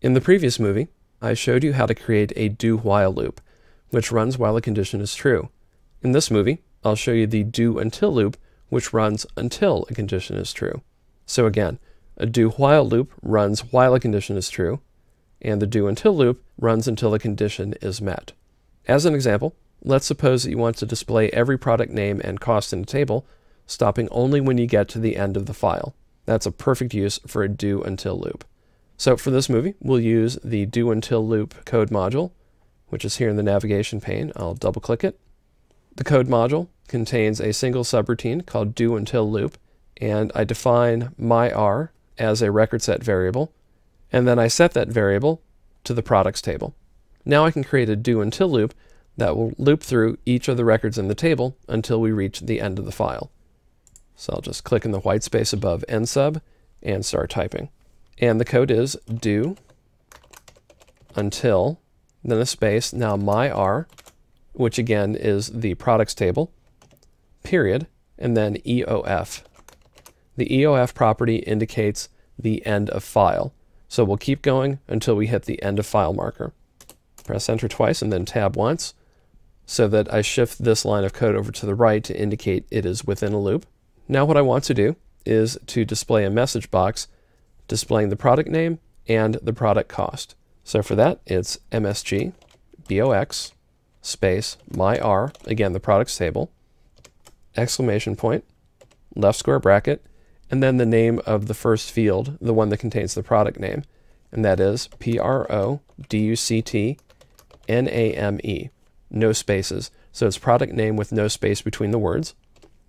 In the previous movie, I showed you how to create a do-while loop, which runs while a condition is true. In this movie, I'll show you the do-until loop, which runs until a condition is true. So again, a do-while loop runs while a condition is true, and the do-until loop runs until a condition is met. As an example, let's suppose that you want to display every product name and cost in a table, stopping only when you get to the end of the file. That's a perfect use for a do-until loop. So for this movie, we'll use the do-until loop code module, which is here in the navigation pane. I'll double-click it. The code module contains a single subroutine called do-until loop, and I define myR as a record set variable, and then I set that variable to the products table. Now I can create a do-until loop that will loop through each of the records in the table until we reach the end of the file. So I'll just click in the white space above nsub and start typing. And the code is do until, then a space, now myR, which again is the products table, period, and then EOF. The EOF property indicates the end of file. So we'll keep going until we hit the end of file marker. Press enter twice and then tab once so that I shift this line of code over to the right to indicate it is within a loop. Now what I want to do is to display a message box displaying the product name and the product cost. So for that, it's MSG BOX space myR, again the products table, exclamation point, left square bracket, and then the name of the first field, the one that contains the product name, and that is PRODUCTNAME, no spaces. So it's product name with no space between the words,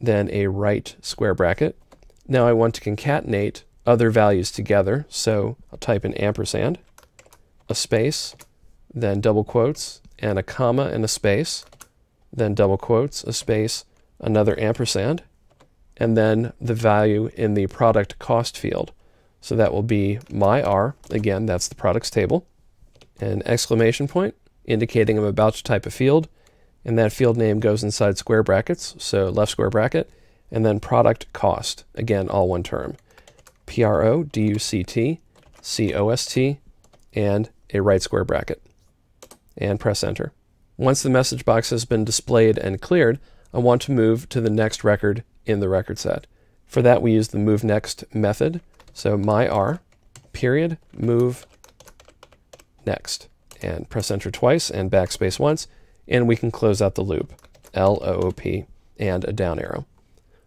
then a right square bracket. Now I want to concatenate other values together, so I'll type in ampersand, a space, then double quotes, and a comma and a space, then double quotes, a space, another ampersand, and then the value in the product cost field. So that will be myR, again, that's the products table, an exclamation point indicating I'm about to type a field, and that field name goes inside square brackets, so left square bracket, and then product cost, again, all one term, PRODUCTCOST, and a right square bracket, and press enter. Once the message box has been displayed and cleared, I want to move to the next record in the record set. For that, we use the move next method. So myR, period, move next, and press enter twice and backspace once, and we can close out the loop, LOOP, and a down arrow.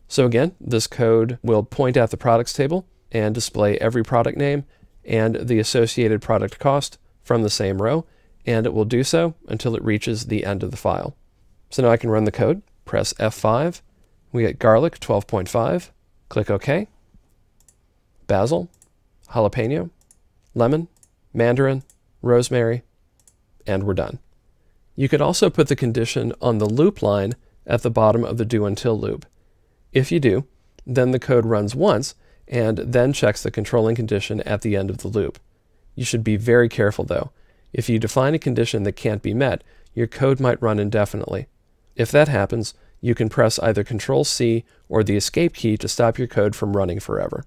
So again, this code will point at the products table and display every product name and the associated product cost from the same row, and it will do so until it reaches the end of the file. So now I can run the code, press F5, we get garlic 12.5, click OK, basil, jalapeno, lemon, mandarin, rosemary, and we're done. You could also put the condition on the loop line at the bottom of the do-until loop. If you do, then the code runs once and then checks the controlling condition at the end of the loop. You should be very careful though. If you define a condition that can't be met, your code might run indefinitely. If that happens, you can press either Control-C or the escape key to stop your code from running forever.